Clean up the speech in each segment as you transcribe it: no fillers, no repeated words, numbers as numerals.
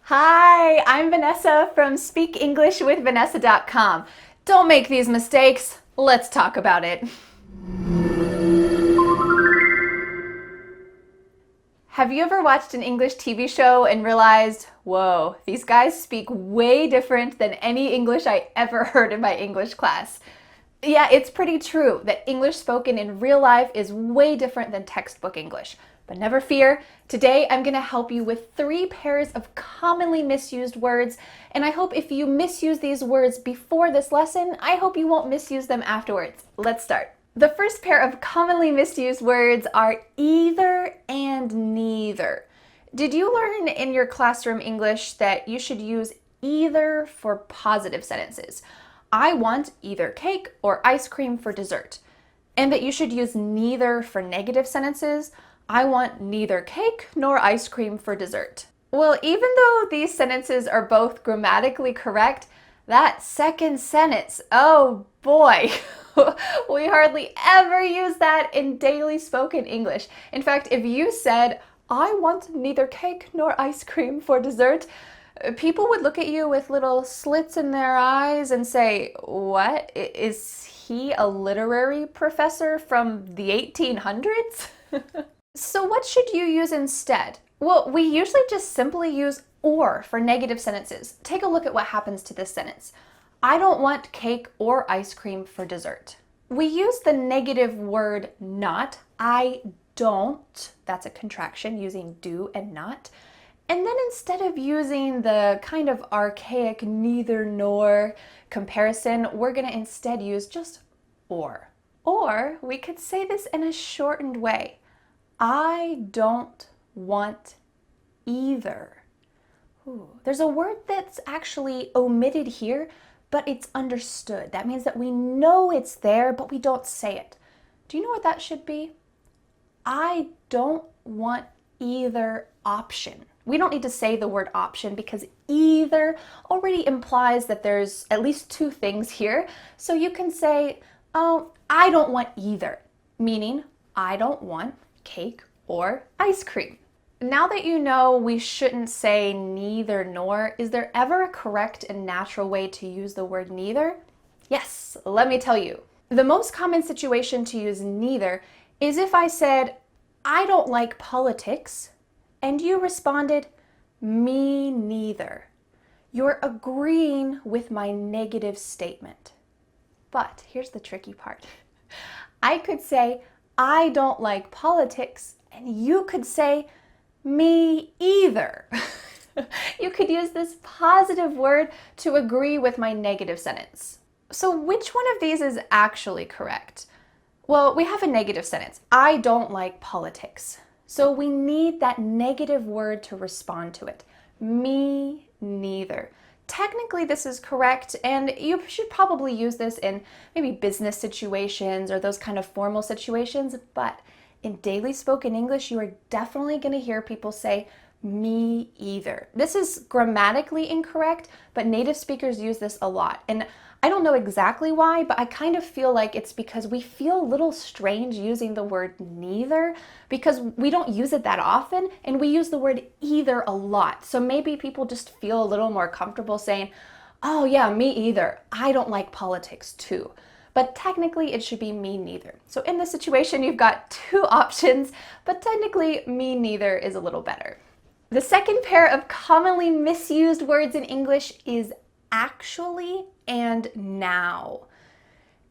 Hi, I'm Vanessa from speakenglishwithvanessa.com. Don't make these mistakes. Let's talk about it. Have you ever watched an English TV show and realized, whoa, these guys speak way different than any English I ever heard in my English class? Yeah, it's pretty true that English spoken in real life is way different than textbook English. But never fear, today I'm going to help you with 3 pairs of commonly misused words, and I hope if you misuse these words before this lesson, I hope you won't misuse them afterwards. Let's start. The first pair of commonly misused words are either and neither. Did you learn in your classroom English that you should use either for positive sentences? I want either cake or ice cream for dessert. And that you should use neither for negative sentences. I want neither cake nor ice cream for dessert. Well, even though these sentences are both grammatically correct, that second sentence, oh boy, we hardly ever use that in daily spoken English. In fact, if you said, I want neither cake nor ice cream for dessert, people would look at you with little slits in their eyes and say, what? Is he a literary professor from the 1800s? So what should you use instead? Well, we usually just simply use or for negative sentences. Take a look at what happens to this sentence. I don't want cake or ice cream for dessert. We use the negative word not. I don't. That's a contraction using do and not. And then instead of using the kind of archaic neither nor comparison, we're going to instead use just or. Or we could say this in a shortened way. I don't want either. Ooh, there's a word that's actually omitted here, but it's understood. That means that we know it's there, but we don't say it. Do you know what that should be? I don't want either option. We don't need to say the word option because either already implies that there's at least 2 things here. So you can say, oh, I don't want either, meaning I don't want cake or ice cream. Now that you know we shouldn't say neither nor, is there ever a correct and natural way to use the word neither? Yes, let me tell you. The most common situation to use neither is if I said, I don't like politics, and you responded, me neither. You're agreeing with my negative statement. But here's the tricky part. I could say, I don't like politics, and you could say, me either. You could use this positive word to agree with my negative sentence. So which one of these is actually correct? Well, we have a negative sentence. I don't like politics. So we need that negative word to respond to it. Me neither. Technically, this is correct, and you should probably use this in maybe business situations or those kind of formal situations, but in daily spoken English, you are definitely going to hear people say, me either. This is grammatically incorrect, but native speakers use this a lot. And I don't know exactly why, but I kind of feel like it's because we feel a little strange using the word neither because we don't use it that often and we use the word either a lot. So maybe people just feel a little more comfortable saying, oh yeah, me either. I don't like politics too. But technically it should be me neither. So in this situation, you've got 2 options, but technically me neither is a little better. The second pair of commonly misused words in English is actually and now.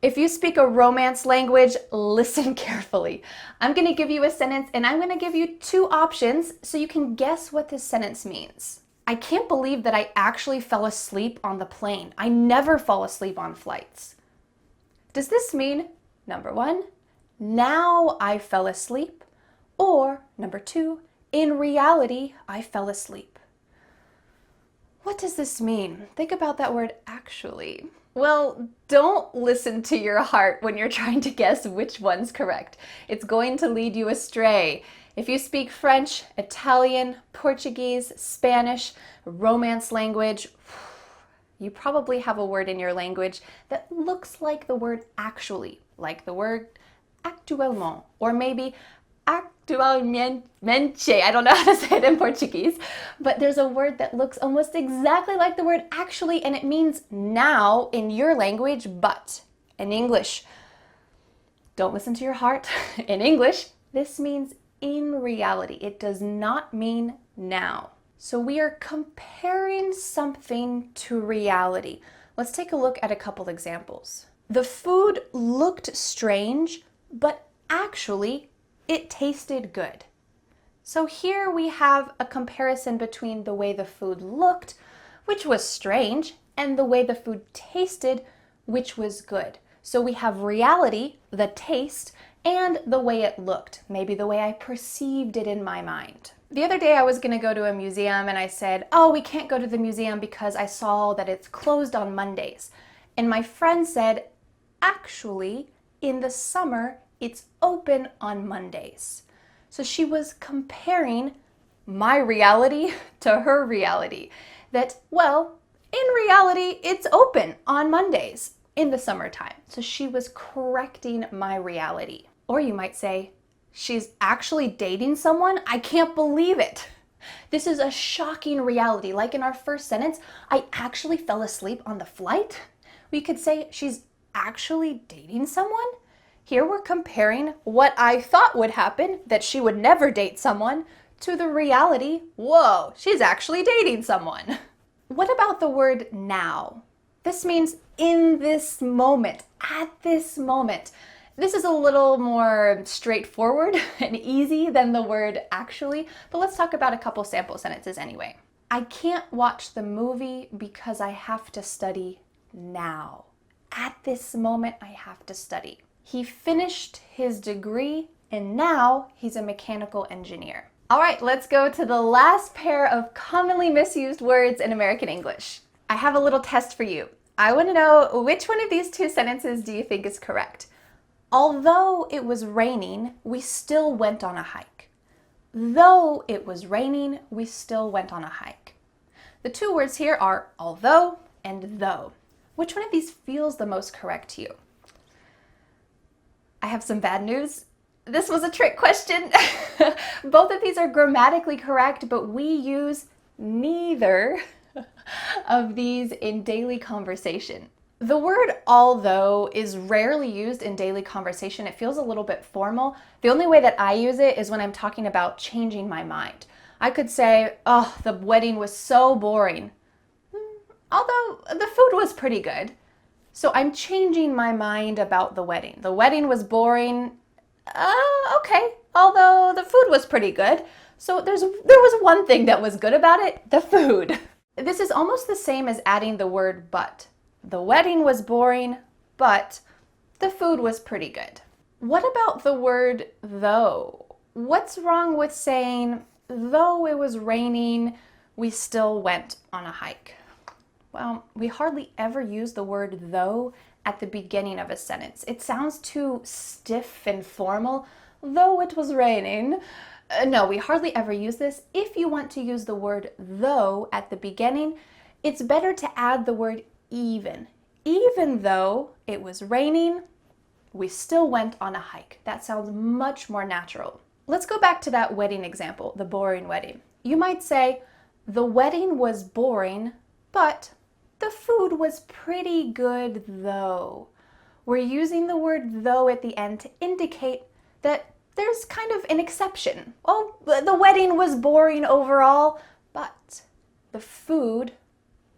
If you speak a Romance language, listen carefully. I'm going to give you a sentence and I'm going to give you 2 options so you can guess what this sentence means. I can't believe that I actually fell asleep on the plane. I never fall asleep on flights. Does this mean, number 1, now I fell asleep, or number 2, in reality, I fell asleep? What does this mean? Think about that word actually. Well, don't listen to your heart when you're trying to guess which one's correct. It's going to lead you astray. If you speak French, Italian, Portuguese, Spanish, Romance language, you probably have a word in your language that looks like the word actually, like the word actuellement, or maybe Actualmente. I don't know how to say it in Portuguese, but there's a word that looks almost exactly like the word actually, and it means now in your language, but in English, don't listen to your heart. In English, this means in reality. It does not mean now. So we are comparing something to reality. Let's take a look at a couple examples. The food looked strange, but actually it tasted good. So here we have a comparison between the way the food looked, which was strange, and the way the food tasted, which was good. So we have reality, the taste, and the way it looked, maybe the way I perceived it in my mind. The other day I was gonna go to a museum and I said, oh, we can't go to the museum because I saw that it's closed on Mondays. And my friend said, actually, in the summer, it's open on Mondays. So she was comparing my reality to her reality. That, well, in reality, it's open on Mondays in the summertime. So she was correcting my reality. Or you might say, she's actually dating someone? I can't believe it. This is a shocking reality. Like in our first sentence, I actually fell asleep on the flight. We could say she's actually dating someone. Here we're comparing what I thought would happen, that she would never date someone, to the reality, whoa, she's actually dating someone. What about the word now? This means in this moment, at this moment. This is a little more straightforward and easy than the word actually, but let's talk about a couple sample sentences anyway. I can't watch the movie because I have to study now. At this moment, I have to study. He finished his degree and now he's a mechanical engineer. All right, let's go to the last pair of commonly misused words in American English. I have a little test for you. I want to know which one of these two sentences do you think is correct? Although it was raining, we still went on a hike. Though it was raining, we still went on a hike. The two words here are although and though. Which one of these feels the most correct to you? I have some bad news. This was a trick question. Both of these are grammatically correct, but we use neither of these in daily conversation. The word although is rarely used in daily conversation. It feels a little bit formal. The only way that I use it is when I'm talking about changing my mind. I could say, oh, the wedding was so boring. Although the food was pretty good. So I'm changing my mind about the wedding. The wedding was boring. Okay. Although the food was pretty good. So there was one thing that was good about it, the food. This is almost the same as adding the word but. The wedding was boring, but the food was pretty good. What about the word though? What's wrong with saying, though it was raining, we still went on a hike? Well, we hardly ever use the word though at the beginning of a sentence. It sounds too stiff and formal, though it was raining. No, we hardly ever use this. If you want to use the word though at the beginning, it's better to add the word even. Even though it was raining, we still went on a hike. That sounds much more natural. Let's go back to that wedding example, the boring wedding. You might say, the wedding was boring, but the food was pretty good though. We're using the word though at the end to indicate that there's kind of an exception. Oh, the wedding was boring overall, but the food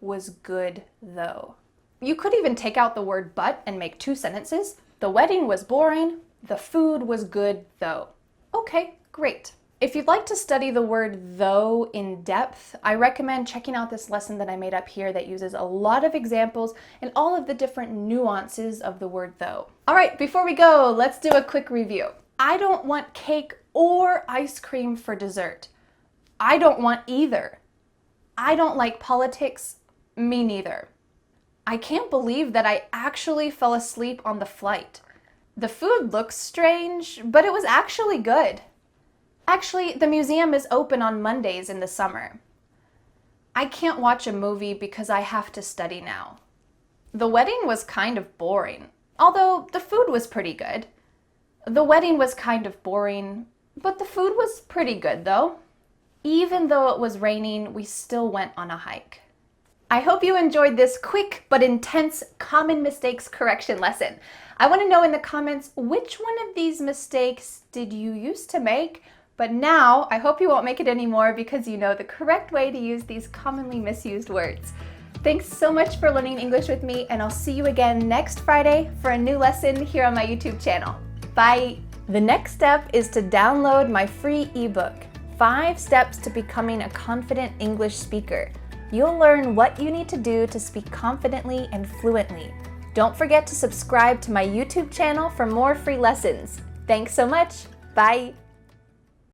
was good though. You could even take out the word but and make two sentences. The wedding was boring, the food was good though. Okay, great. If you'd like to study the word though in depth, I recommend checking out this lesson that I made up here that uses a lot of examples and all of the different nuances of the word though. All right, before we go, let's do a quick review. I don't want cake or ice cream for dessert. I don't want either. I don't like politics. Me neither. I can't believe that I actually fell asleep on the flight. The food looks strange, but it was actually good. Actually, the museum is open on Mondays in the summer. I can't watch a movie because I have to study now. The wedding was kind of boring, although the food was pretty good. The wedding was kind of boring, But the food was pretty good though. Even though it was raining, we still went on a hike. I hope you enjoyed this quick but intense common mistakes correction lesson. I want to know in the comments which one of these mistakes did you used to make, but now I hope you won't make it anymore because you know the correct way to use these commonly misused words. Thanks so much for learning English with me, and I'll see you again next Friday for a new lesson here on my YouTube channel. Bye! The next step is to download my free ebook, 5 Steps to Becoming a Confident English Speaker. You'll learn what you need to do to speak confidently and fluently. Don't forget to subscribe to my YouTube channel for more free lessons. Thanks so much. Bye.